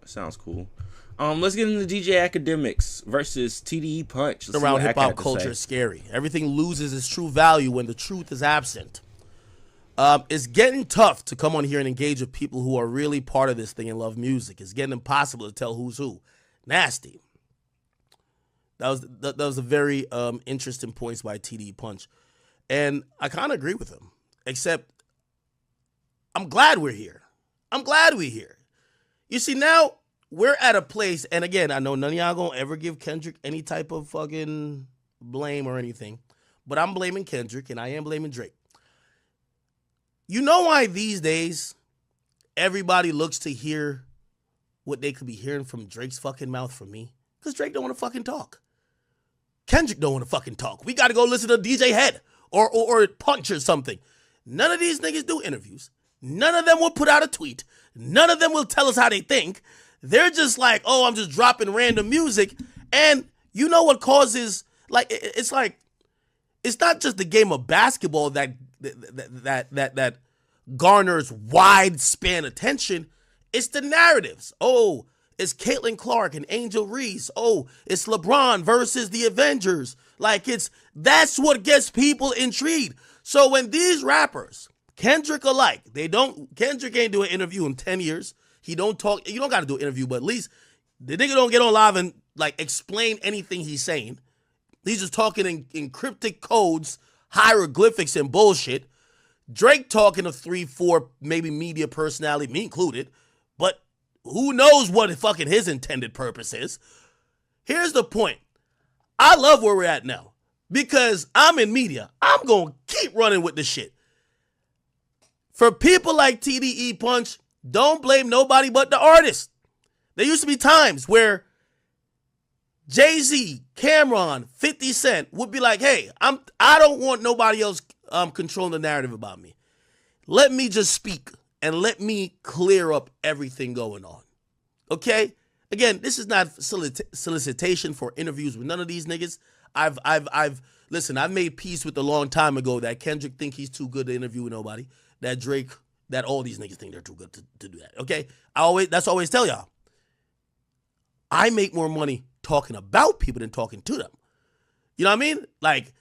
Sounds cool. Let's get into DJ Academiks versus TDE Punch. Around hip hop culture is scary. Everything loses its true value when the truth is absent. It's getting tough to come on here and engage with people who are really part of this thing and love music. It's getting impossible to tell who's who. Nasty. That was a very interesting points by TDE Punch. And I kind of agree with him, except I'm glad we're here. I'm glad we're here. You see, now we're at a place, and again, I know none of y'all gonna ever give Kendrick any type of fucking blame or anything, but I'm blaming Kendrick, and I am blaming Drake. You know why these days everybody looks to hear what they could be hearing from Drake's fucking mouth from me? Because Drake don't want to fucking talk. Kendrick don't want to fucking talk. We got to go listen to DJ Head or Punch or something. None of these niggas do interviews. None of them will put out a tweet. None of them will tell us how they think. They're just like, oh, I'm just dropping random music. And you know what causes, like, it's like, it's not just the game of basketball that garners wide span attention. It's the narratives. Oh, it's Caitlin Clark and Angel Reese. Oh, it's LeBron versus the Avengers. Like, that's what gets people intrigued. So when these rappers, Kendrick alike, Kendrick ain't do an interview in 10 years. He don't talk, you don't got to do an interview, but at least the nigga don't get on live and like explain anything he's saying. He's just talking in cryptic codes, hieroglyphics and bullshit. Drake talking to 3-4 maybe media personality, me included, but who knows what fucking his intended purpose is. Here's the point. I love where we're at now because I'm in media. I'm going to keep running with this shit. For people like TDE Punch, don't blame nobody but the artist. There used to be times where Jay-Z, Cameron, 50 Cent would be like, hey, I don't want nobody else controlling the narrative about me. Let me just speak and let me clear up everything going on. Okay? Again, this is not solicitation for interviews with none of these niggas. Listen, I've made peace with a long time ago that Kendrick think he's too good to interview with nobody. That Drake, that all these niggas think they're too good to do that. Okay? That's always tell y'all. I make more money talking about people than talking to them. You know what I mean? Like,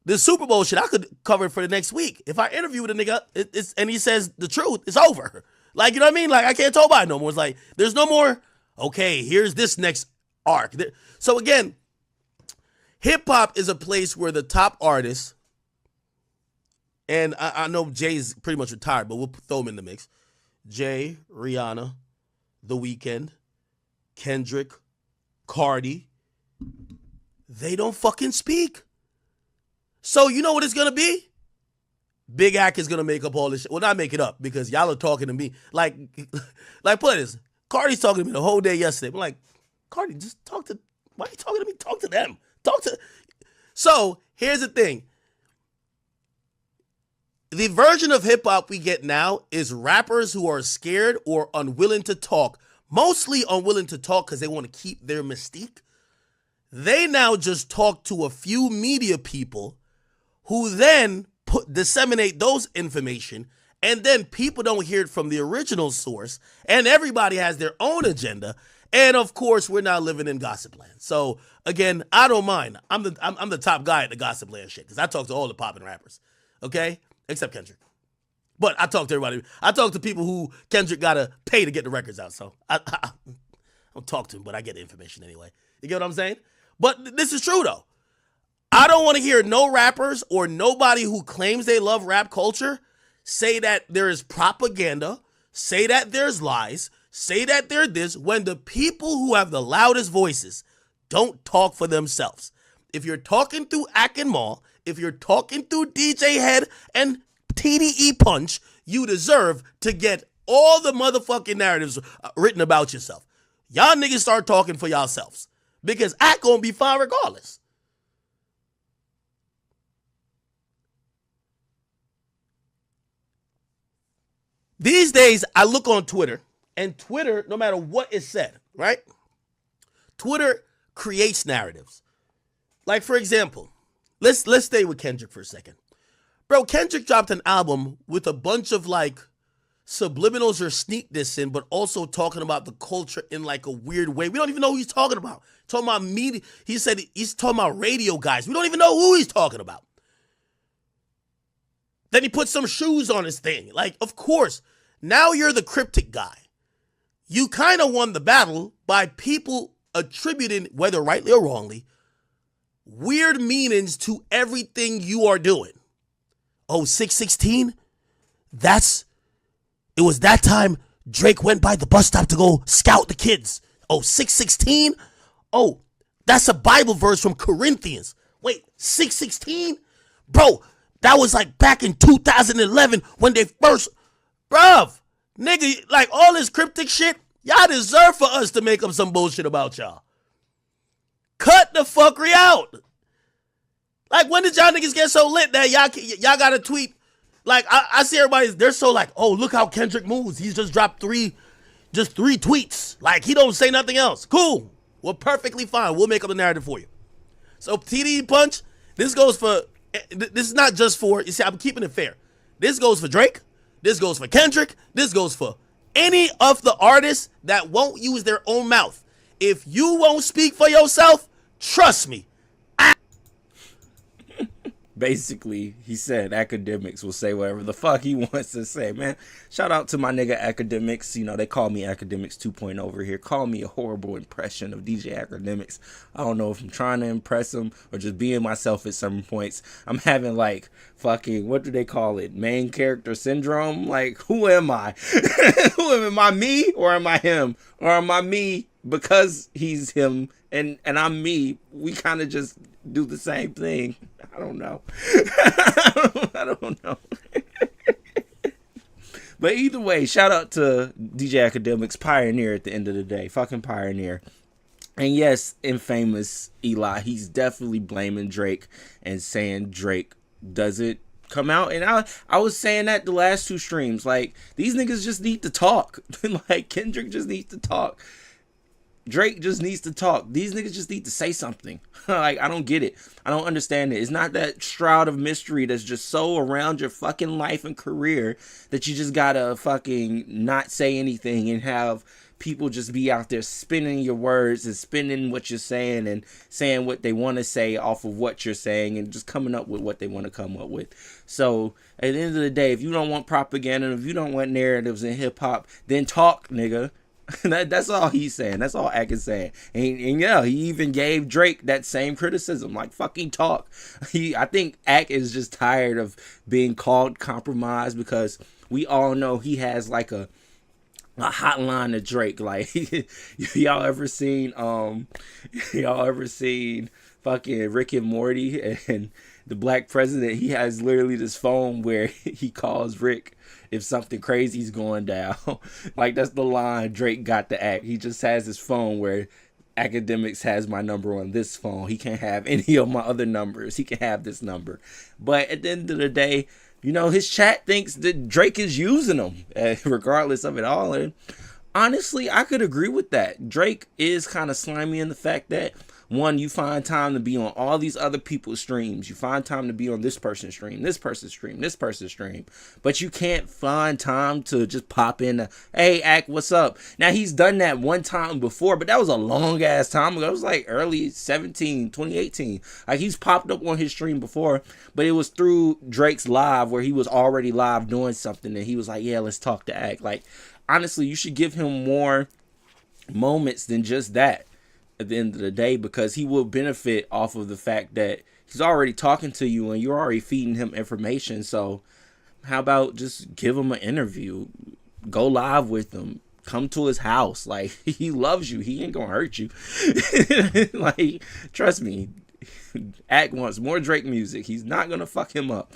the Super Bowl shit, I could cover it for the next week. If I interview with a nigga and he says the truth, it's over. Like, you know what I mean? Like, I can't talk about it no more. It's like, there's no more, okay, here's this next arc. So again, hip-hop is a place where the top artists, and I know Jay's pretty much retired, but we'll throw him in the mix. Jay, Rihanna, The Weeknd, Kendrick, Cardi, they don't fucking speak. So you know what it's going to be? Big Act is going to make up all this shit. Well, not make it up because y'all are talking to me. Like put this. Cardi's talking to me the whole day yesterday. I'm like, Cardi, just talk to, why are you talking to me? Talk to them. So here's the thing. The version of hip hop we get now is rappers who are scared or unwilling to talk. Mostly unwilling to talk because they want to keep their mystique. They now just talk to a few media people who then disseminate those information, and then people don't hear it from the original source, and everybody has their own agenda. And of course, we're now living in gossip land. So again, I don't mind. I'm the top guy at the gossip land shit because I talk to all the popping rappers, okay, except Kendrick. But I talk to everybody. I talk to people who Kendrick gotta pay to get the records out. So I don't talk to him, but I get the information anyway. You get what I'm saying? But this is true though. I don't want to hear no rappers or nobody who claims they love rap culture say that there is propaganda, say that there's lies, say that they're this, when the people who have the loudest voices don't talk for themselves. If you're talking through Ak and Mall, if you're talking through DJ Head and TDE Punch, you deserve to get all the motherfucking narratives written about yourself. Y'all niggas start talking for yourselves because Ak gonna be fine regardless. These days, I look on Twitter, and Twitter, no matter what is said, right? Twitter creates narratives. Like, for example, let's stay with Kendrick for a second. Bro, Kendrick dropped an album with a bunch of, like, subliminals are sneak dissing, but also talking about the culture in like a weird way. We don't even know who he's talking about. Talking about media. He said he's talking about radio guys. We don't even know who he's talking about. Then he put some shoes on his thing. Like, of course, now you're the Cryptic guy. You kind of won the battle by people attributing, whether rightly or wrongly, weird meanings to everything you are doing. Oh, 616? It was that time Drake went by the bus stop to go scout the kids. Oh, 616? Oh, that's a Bible verse from Corinthians. Wait, 616? Bro, that was like back in 2011 when they first, bruv, nigga, like all this Cryptic shit, y'all deserve for us to make up some bullshit about y'all. Cut the fuckery out. Like, when did y'all niggas get so lit that y'all got to tweet? Like, I see everybody, they're so like, oh, look how Kendrick moves. He's just dropped three tweets. Like, he don't say nothing else. Cool. We're perfectly fine. We'll make up the narrative for you. So, TDE Punch, this is not just for, you see, I'm keeping it fair. This goes for Drake. This goes for Kendrick. This goes for any of the artists that won't use their own mouth. If you won't speak for yourself, trust me. Basically, he said Academiks will say whatever the fuck he wants to say, man. Shout out to my nigga Academiks. You know, they call me Academiks 2.0 over here. Call me a horrible impression of DJ Academiks. I don't know if I'm trying to impress him or just being myself at some points. I'm having like fucking, what do they call it? Main character syndrome? Like, who am I? Am I me or am I him? Or am I me because he's him and I'm me? We kind of just do the same thing. I don't know. I don't know. But either way, shout out to DJ Academiks, pioneer at the end of the day. Fucking pioneer. And yes, infamous Eli, he's definitely blaming Drake and saying Drake doesn't come out. And I was saying that the last two streams. Like, these niggas just need to talk. Like, Kendrick just needs to talk. Drake just needs to talk. These niggas just need to say something. Like, I don't get it. I don't understand it. It's not that shroud of mystery that's just so around your fucking life and career that you just gotta fucking not say anything and have people just be out there spinning your words and spinning what you're saying and saying what they want to say off of what you're saying and just coming up with what they want to come up with. So at the end of the day, if you don't want propaganda, if you don't want narratives in hip hop, then talk, nigga. That's all he's saying. That's all Ak is saying. And yeah, he even gave Drake that same criticism. Like, fucking talk. I think Ak is just tired of being called compromised because we all know he has like a hotline to Drake. Like, y'all ever seen fucking Rick and Morty and the Black President? He has literally this phone where he calls Rick if something crazy's going down. Like, that's the line Drake got to Ak. He just has his phone where Academiks has my number on this phone. He can't have any of my other numbers. He can have this number. But at the end of the day, you know, his chat thinks that Drake is using them, regardless of it all. And honestly, I could agree with that. Drake is kind of slimy in the fact that, one, you find time to be on all these other people's streams. You find time to be on this person's stream, this person's stream, this person's stream. But you can't find time to just pop in, hey, Ak, what's up? Now, he's done that one time before, but that was a long-ass time ago. It was like early 2018. Like, he's popped up on his stream before, but it was through Drake's live where he was already live doing something, and he was like, yeah, let's talk to Ak. Like, honestly, you should give him more moments than just that at the end of the day, because he will benefit off of the fact that he's already talking to you and you're already feeding him information. So how about just give him an interview, go live with him, come to his house. Like, he loves you. He ain't gonna hurt you. Like, trust me, Ak wants more Drake music. He's not gonna fuck him up.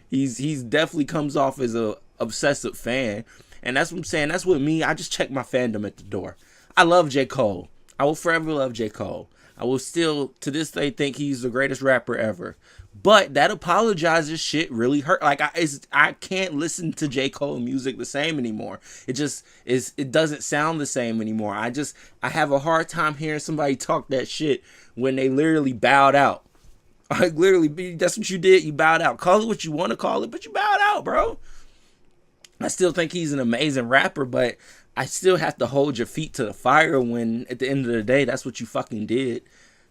He's definitely comes off as a obsessive fan, and that's what I'm saying. That's what me. I just check my fandom at the door. I love J. Cole. I will forever love J. Cole. I will still, to this day, think he's the greatest rapper ever. But that apologizes shit really hurt. Like, I can't listen to J. Cole music the same anymore. It just is. It doesn't sound the same anymore. I have a hard time hearing somebody talk that shit when they literally bowed out. Like, literally, that's what you did. You bowed out. Call it what you want to call it, but you bowed out, bro. I still think he's an amazing rapper, but I still have to hold your feet to the fire when at the end of the day, that's what you fucking did.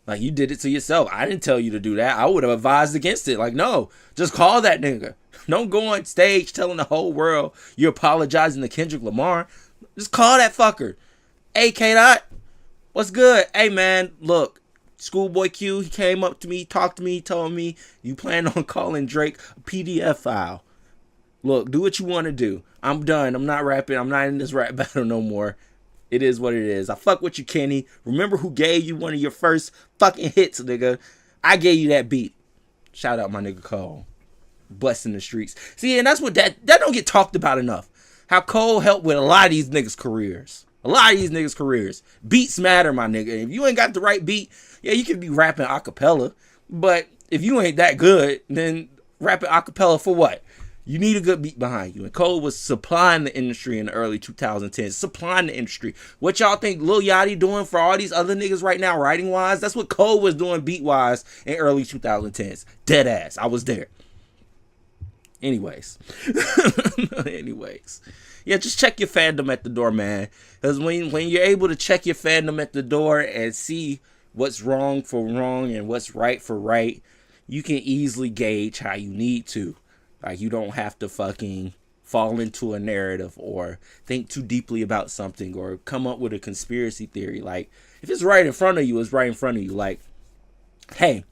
Like, you did it to yourself. I didn't tell you to do that. I would have advised against it. Like, no, just call that nigga. Don't go on stage telling the whole world you're apologizing to Kendrick Lamar. Just call that fucker. Hey, K-Dot, what's good? Hey, man, look, Schoolboy Q, he came up to me, talked to me, he told me you plan on calling Drake a PDF file. Look, do what you want to do. I'm done. I'm not rapping. I'm not in this rap battle no more. It is what it is. I fuck with you, Kenny. Remember who gave you one of your first fucking hits, nigga? I gave you that beat. Shout out my nigga Cole. Blessing the streets. See, and that's what that don't get talked about enough. How Cole helped with a lot of these niggas' careers. A lot of these niggas' careers. Beats matter, my nigga. If you ain't got the right beat, yeah, you can be rapping a cappella. But if you ain't that good, then rapping a cappella for what? You need a good beat behind you. And Cole was supplying the industry in the early 2010s. Supplying the industry. What y'all think Lil Yachty doing for all these other niggas right now, writing-wise? That's what Cole was doing beat-wise in early 2010s. Dead ass. I was there. Anyways. Yeah, just check your fandom at the door, man. Because when you're able to check your fandom at the door and see what's wrong for wrong and what's right for right, you can easily gauge how you need to. Like, you don't have to fucking fall into a narrative or think too deeply about something or come up with a conspiracy theory. Like, if it's right in front of you, it's right in front of you. Like, hey,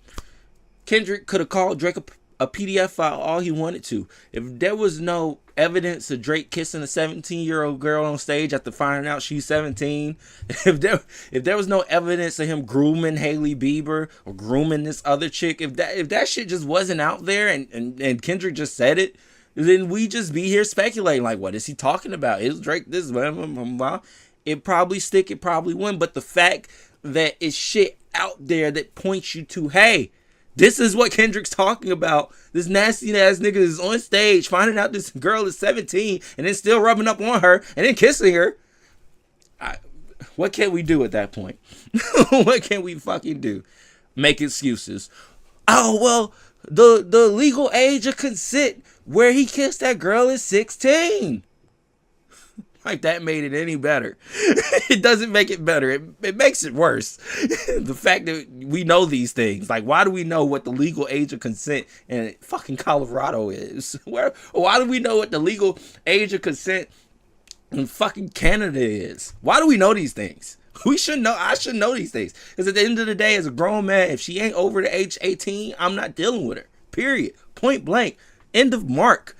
Kendrick could have called Drake a PDF file all he wanted to. If there was no evidence of Drake kissing a 17-year-old girl on stage after finding out she's 17, if there was no evidence of him grooming Hailey Bieber or grooming this other chick, if that shit just wasn't out there and Kendrick just said it, then we just be here speculating like, what is he talking about? Is Drake this? It probably stick, it probably wouldn't. But the fact that it's shit out there that points you to, hey, this is what Kendrick's talking about. This nasty ass nigga is on stage finding out this girl is 17 and then still rubbing up on her and then kissing her. What can we do at that point? What can we fucking do? Make excuses. Oh, well, the legal age of consent where he kissed that girl is 16. Like that made it any better. It doesn't make it better. It makes it worse. The fact that we know these things. Like, why do we know what the legal age of consent in fucking Colorado is? Why do we know what the legal age of consent in fucking Canada is? Why do we know these things? We should know. I should know these things. Because at the end of the day, as a grown man, if she ain't over the age 18, I'm not dealing with her. Period. Point blank. End of mark.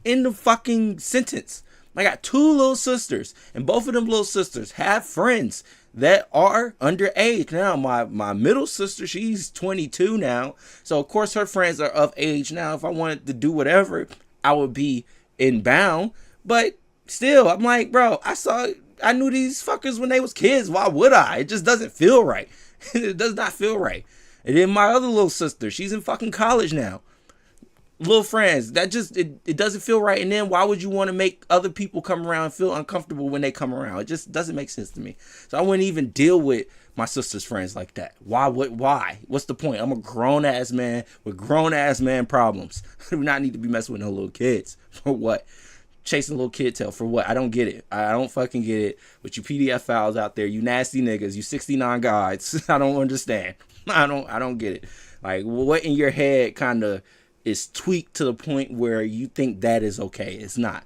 End of fucking sentence. I got 2 little sisters, and both of them little sisters have friends that are underage. Now, my middle sister, she's 22 now, so of course her friends are of age now. If I wanted to do whatever, I would be in bound. But still, I'm like, bro, I knew these fuckers when they was kids. Why would I? It just doesn't feel right. It does not feel right. And then my other little sister, she's in fucking college now. Little friends, that just it doesn't feel right. And then why would you want to make other people come around and feel uncomfortable when they come around? It just doesn't make sense to me. So I wouldn't even deal with my sister's friends like that. Why? What's the point? I'm a grown ass man with grown ass man problems. I do not need to be messing with no little kids. For what? Chasing a little kid tail for what? I don't get it. I don't fucking get it. With you PDF files out there, you nasty niggas, you 69 guys. I don't understand. I don't get it. Like, what in your head kind of is tweaked to the point where you think that is okay? It's not.